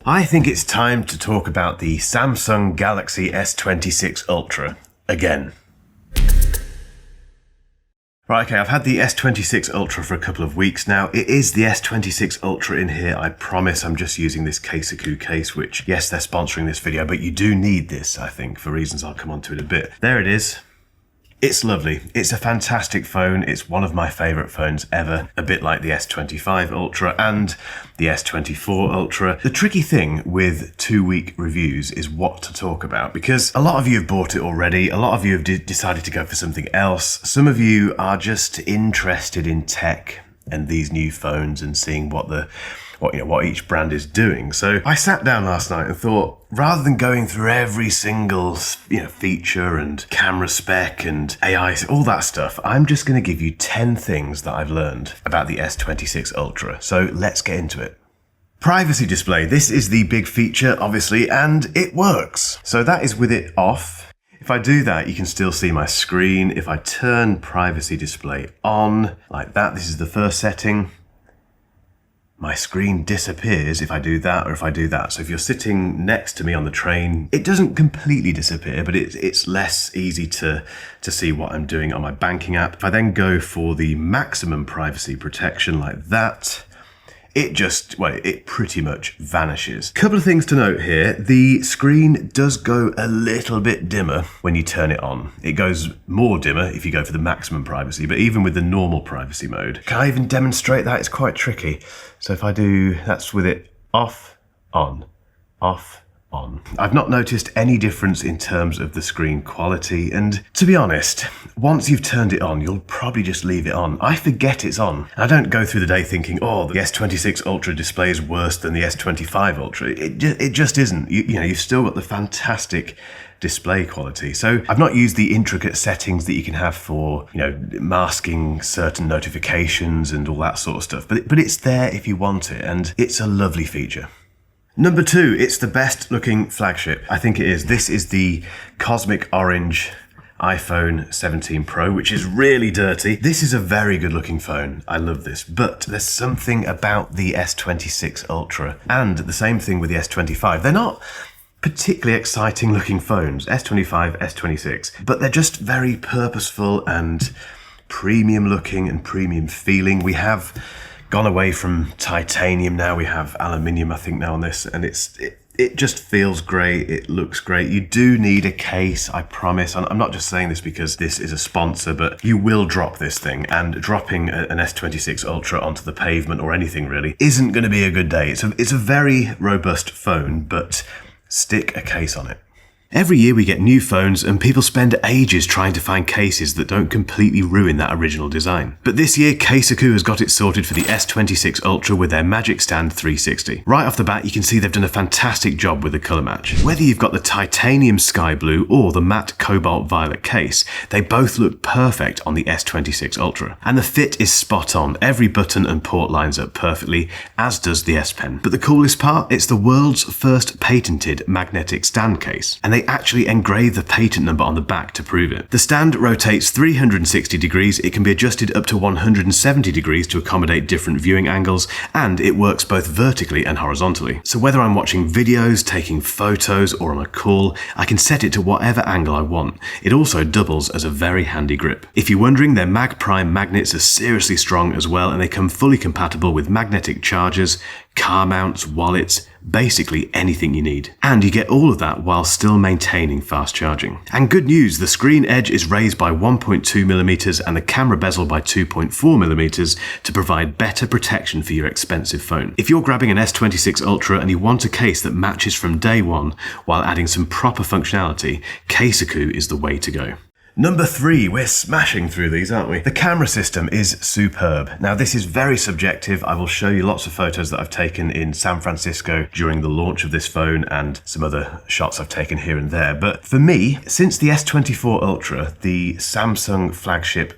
I think it's time to talk about the Samsung Galaxy S26 Ultra again. Right, okay, I've had the S26 Ultra for a couple of weeks now. It is the S26 Ultra in here, I promise. I'm just using this Caseaku case, which, yes, they're sponsoring this video, but you do need this, I think, for reasons I'll come on to in a bit. There it is. It's lovely. It's a fantastic phone. It's one of my favourite phones ever, a bit like the S25 Ultra and the S24 Ultra. The tricky thing with 2-week reviews is what to talk about, because a lot of you have bought it already. A lot of you have decided to go for something else. Some of you are just interested in tech and these new phones and seeing what each brand is doing. So I sat down last night and thought, rather than going through every single feature and camera spec and AI, all that stuff, I'm just going to give you 10 things that I've learned about the S26 Ultra. So let's get into it. Privacy display. This is the big feature, obviously, and it works. So that is with it off. If I do that, you can still see my screen. If I turn privacy display on like that, this is the first setting. My screen disappears if I do that or if I do that. So if you're sitting next to me on the train, it doesn't completely disappear, but it's less easy to see what I'm doing on my banking app. If I then go for the maximum privacy protection like that, it pretty much vanishes. Couple of things to note here. The screen does go a little bit dimmer when you turn it on. It goes more dimmer if you go for the maximum privacy, but even with the normal privacy mode. Can I even demonstrate that? It's quite tricky. So if I do, that's with it off, on, off, on. I've not noticed any difference in terms of the screen quality, and to be honest, once you've turned it on, you'll probably just leave it on. I forget it's on. I don't go through the day thinking, oh, the S26 Ultra display is worse than the S25 Ultra. It just isn't. You've still got the fantastic display quality. So I've not used the intricate settings that you can have for, masking certain notifications and all that sort of stuff, but it's there if you want it, and it's a lovely feature. Number 2, it's the best looking flagship. I think it is. This is the Cosmic Orange iPhone 17 Pro, which is really dirty. This is a very good looking phone. I love this, but there's something about the S26 Ultra and the same thing with the S25. They're not particularly exciting looking phones, S25, S26, but they're just very purposeful and premium looking and premium feeling. We have gone away from titanium now, we have aluminium I think now on this, and it just feels great, it looks great. You do need a case, I promise. I'm not just saying this because this is a sponsor, but you will drop this thing, and dropping an S26 Ultra onto the pavement or anything really isn't going to be a good day. It's a very robust phone, but stick a case on it. Every year we get new phones and people spend ages trying to find cases that don't completely ruin that original design. But this year, Caseaku has got it sorted for the S26 Ultra with their Magic Stand 360. Right off the bat, you can see they've done a fantastic job with the colour match. Whether you've got the titanium sky blue or the matte cobalt violet case, they both look perfect on the S26 Ultra. And the fit is spot on. Every button and port lines up perfectly, as does the S Pen. But the coolest part, it's the world's first patented magnetic stand case. And they actually engrave the patent number on the back to prove it. The stand rotates 360 degrees, it can be adjusted up to 170 degrees to accommodate different viewing angles, and it works both vertically and horizontally. So whether I'm watching videos, taking photos, or on a call, I can set it to whatever angle I want. It also doubles as a very handy grip. If you're wondering, their Mag Prime magnets are seriously strong as well, and they come fully compatible with magnetic chargers, car mounts, wallets, basically anything you need. And you get all of that while still maintaining fast charging. And good news, the screen edge is raised by 1.2mm and the camera bezel by 2.4mm to provide better protection for your expensive phone. If you're grabbing an S26 Ultra and you want a case that matches from day one while adding some proper functionality, Caseaku is the way to go. Number 3, we're smashing through these, aren't we? The camera system is superb. Now, this is very subjective. I will show you lots of photos that I've taken in San Francisco during the launch of this phone and some other shots I've taken here and there. But for me, since the S24 Ultra, the Samsung flagship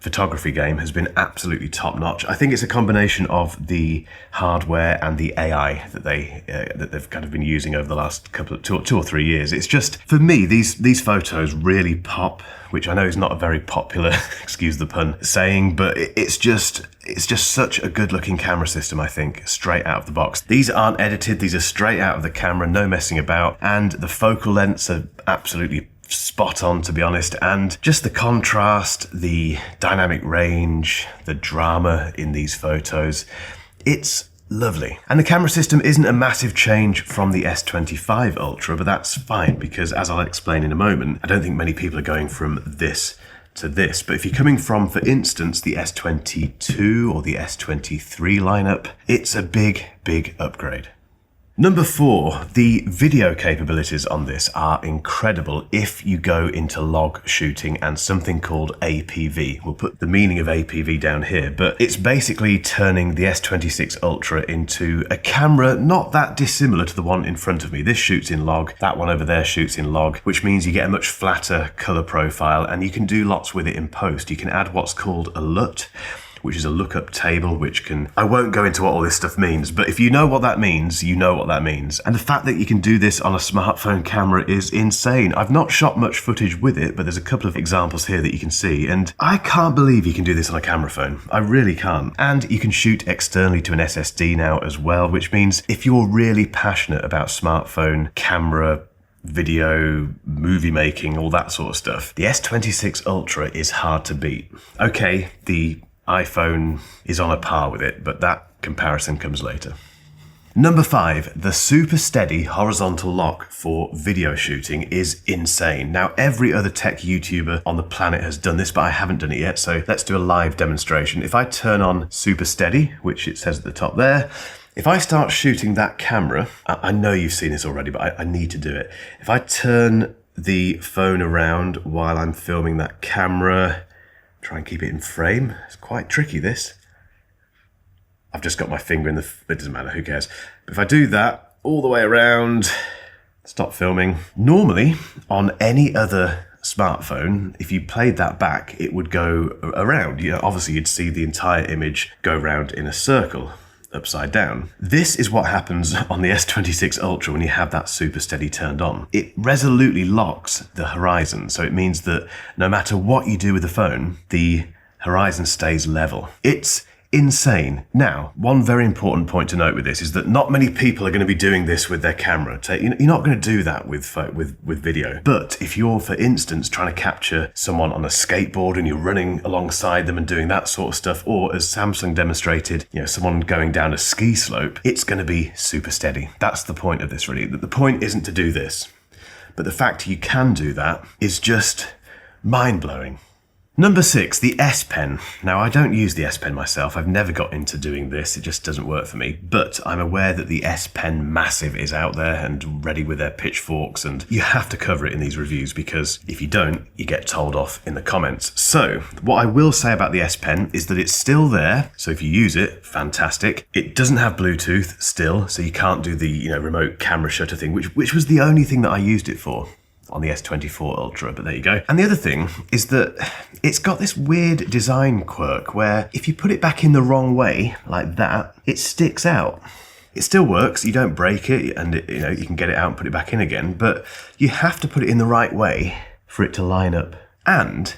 photography game has been absolutely top notch. I think it's a combination of the hardware and the AI that they've kind of been using over the last couple of 2 or 3 years. It's just, for me, these photos really pop, which I know is not a very popular, excuse the pun, saying, but it's just such a good looking camera system, I think, straight out of the box. These aren't edited, these are straight out of the camera, no messing about, and the focal lengths are absolutely spot on, to be honest, and just the contrast, the dynamic range, the drama in these photos, it's lovely. And the camera system isn't a massive change from the S25 Ultra, but that's fine because, as I'll explain in a moment, I don't think many people are going from this to this. But if you're coming from, for instance, the S22 or the S23 lineup, it's a big upgrade. Number 4, the video capabilities on this are incredible if you go into log shooting and something called APV. We'll put the meaning of APV down here, but it's basically turning the S26 Ultra into a camera not that dissimilar to the one in front of me. This shoots in log, that one over there shoots in log, which means you get a much flatter color profile and you can do lots with it in post. You can add what's called a LUT, which is a lookup table, which can... I won't go into what all this stuff means, but if you know what that means, you know what that means. And the fact that you can do this on a smartphone camera is insane. I've not shot much footage with it, but there's a couple of examples here that you can see, and I can't believe you can do this on a camera phone. I really can't. And you can shoot externally to an SSD now as well, which means if you're really passionate about smartphone camera, video, movie making, all that sort of stuff, the S26 Ultra is hard to beat. Okay, the iPhone is on a par with it, but that comparison comes later. Number 5, the super steady horizontal lock for video shooting is insane. Now, every other tech YouTuber on the planet has done this, but I haven't done it yet, so let's do a live demonstration. If I turn on super steady, which it says at the top there, if I start shooting that camera, I know you've seen this already, but I need to do it. If I turn the phone around while I'm filming that camera, try and keep it in frame. It's quite tricky, this. I've just got my finger in the... It doesn't matter, who cares? But if I do that all the way around, stop filming. Normally, on any other smartphone, if you played that back, it would go around. You know, obviously, you'd see the entire image go around in a circle, upside down. This is what happens on the S26 Ultra when you have that super steady turned on. It resolutely locks the horizon, so it means that no matter what you do with the phone, the horizon stays level. It's insane. Now, one very important point to note with this is that not many people are going to be doing this with their camera. You're not going to do that with video. But if you're, for instance, trying to capture someone on a skateboard and you're running alongside them and doing that sort of stuff, or as Samsung demonstrated, someone going down a ski slope, it's going to be super steady. That's the point of this, really. The point isn't to do this, but the fact you can do that is just mind-blowing. Number 6, the S Pen. Now, I don't use the S Pen myself. I've never got into doing this. It just doesn't work for me. But I'm aware that the S Pen Massive is out there and ready with their pitchforks, and you have to cover it in these reviews because if you don't, you get told off in the comments. So, what I will say about the S Pen is that it's still there. So if you use it, fantastic. It doesn't have Bluetooth still, so you can't do the remote camera shutter thing, which was the only thing that I used it for on the S24 Ultra, but there you go. And the other thing is that it's got this weird design quirk where if you put it back in the wrong way, like that, it sticks out. It still works, you don't break it, and you can get it out and put it back in again, but you have to put it in the right way for it to line up. And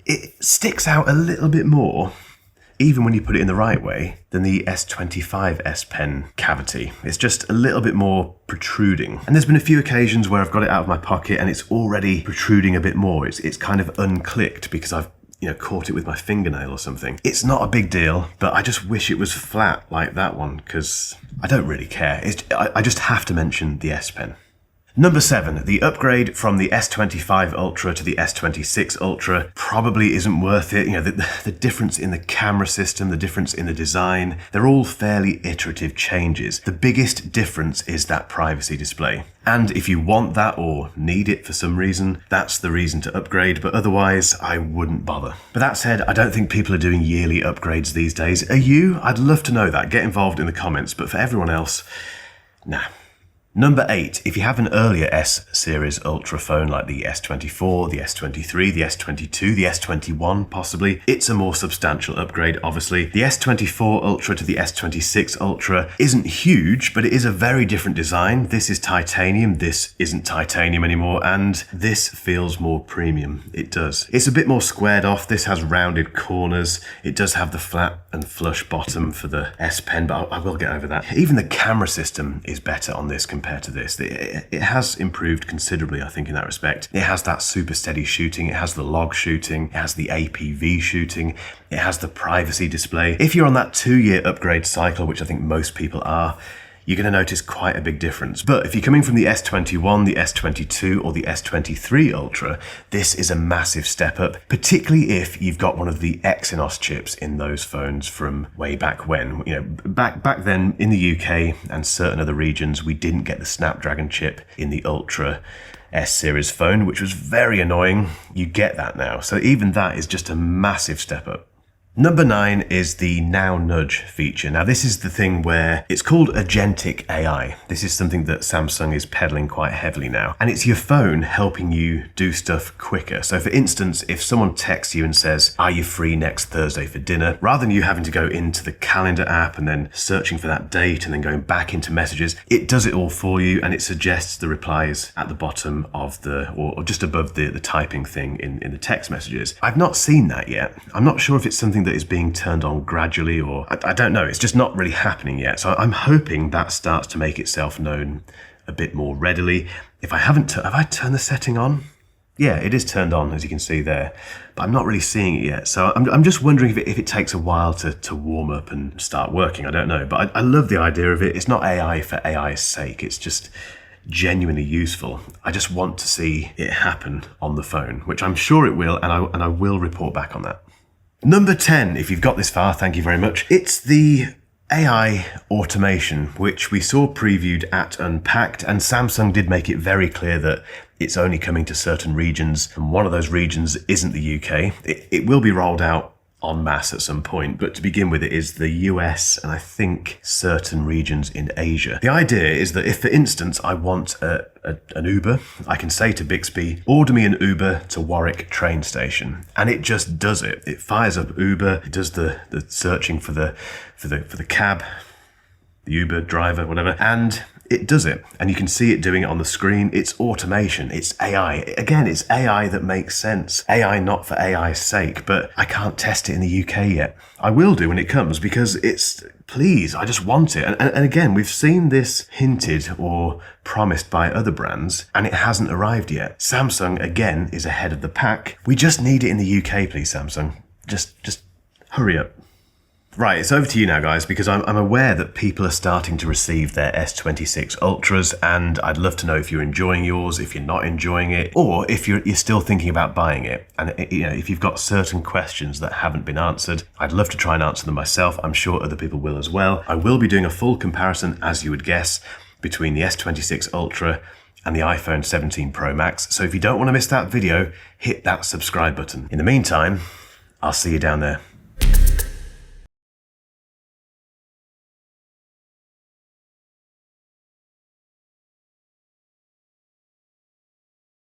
it sticks out a little bit more, even when you put it in the right way, than the S25 S Pen cavity. It's just a little bit more protruding. And there's been a few occasions where I've got it out of my pocket and it's already protruding a bit more. It's kind of unclicked because I've caught it with my fingernail or something. It's not a big deal, but I just wish it was flat like that one because I don't really care. I just have to mention the S Pen. Number 7, the upgrade from the S25 Ultra to the S26 Ultra probably isn't worth it. The difference in the camera system, the difference in the design, they're all fairly iterative changes. The biggest difference is that privacy display. And if you want that or need it for some reason, that's the reason to upgrade, but otherwise I wouldn't bother. But that said, I don't think people are doing yearly upgrades these days. Are you? I'd love to know that. Get involved in the comments, but for everyone else, nah. Number 8, if you have an earlier S series Ultra phone like the S24, the S23, the S22, the S21 possibly, it's a more substantial upgrade obviously. The S24 Ultra to the S26 Ultra isn't huge, but it is a very different design. This is titanium, this isn't titanium anymore, and this feels more premium. It does. It's a bit more squared off, this has rounded corners, it does have the flat and flush bottom for the S Pen, but I will get over that. Even the camera system is better on this compared to this. It has improved considerably, I think, in that respect. It has that super steady shooting, it has the log shooting, it has the APV shooting, it has the privacy display. If you're on that 2-year upgrade cycle, which I think most people are, you're going to notice quite a big difference. But if you're coming from the S21, the S22, or the S23 Ultra, this is a massive step up, particularly if you've got one of the Exynos chips in those phones from way back when. You know, back then in the UK and certain other regions, we didn't get the Snapdragon chip in the Ultra S series phone, which was very annoying. You get that now. So even that is just a massive step up. Number 9 is the Now Nudge feature. Now this is the thing where it's called Agentic AI. This is something that Samsung is peddling quite heavily now. And it's your phone helping you do stuff quicker. So for instance, if someone texts you and says, "Are you free next Thursday for dinner?" rather than you having to go into the calendar app and then searching for that date and then going back into messages, it does it all for you and it suggests the replies at the bottom of or just above the typing thing in the text messages. I've not seen that yet. I'm not sure if it's something that is being turned on gradually, or I don't know, it's just not really happening yet. So I'm hoping that starts to make itself known a bit more readily. Have I turned the setting on? Yeah, it is turned on, as you can see there, but I'm not really seeing it yet. So I'm just wondering if it takes a while to warm up and start working. I don't know, but I love the idea of it. It's not AI for AI's sake. It's just genuinely useful. I just want to see it happen on the phone, which I'm sure it will, and I will report back on that. Number 10, if you've got this far, thank you very much. It's the AI automation, which we saw previewed at Unpacked, and Samsung did make it very clear that it's only coming to certain regions, and one of those regions isn't the UK. It will be rolled out en masse at some point, but to begin with, it is the US and I think certain regions in Asia. The idea is that if, for instance, I want an Uber, I can say to Bixby, "Order me an Uber to Warwick train station," and it just does it. It fires up Uber, it does the searching for the cab, the Uber driver, whatever, and it does it. And you can see it doing it on the screen. It's automation. It's AI. Again, it's AI that makes sense. AI not for AI's sake, but I can't test it in the UK yet. I will do when it comes because I just want it. And again, we've seen this hinted or promised by other brands, and it hasn't arrived yet. Samsung, again, is ahead of the pack. We just need it in the UK, please, Samsung. Just hurry up. Right, it's over to you now, guys, because I'm aware that people are starting to receive their S26 Ultras, and I'd love to know if you're enjoying yours, if you're not enjoying it, or if you're still thinking about buying it. And if you've got certain questions that haven't been answered, I'd love to try and answer them myself. I'm sure other people will as well. I will be doing a full comparison, as you would guess, between the S26 Ultra and the iPhone 17 Pro Max. So if you don't want to miss that video, hit that subscribe button. In the meantime, I'll see you down there.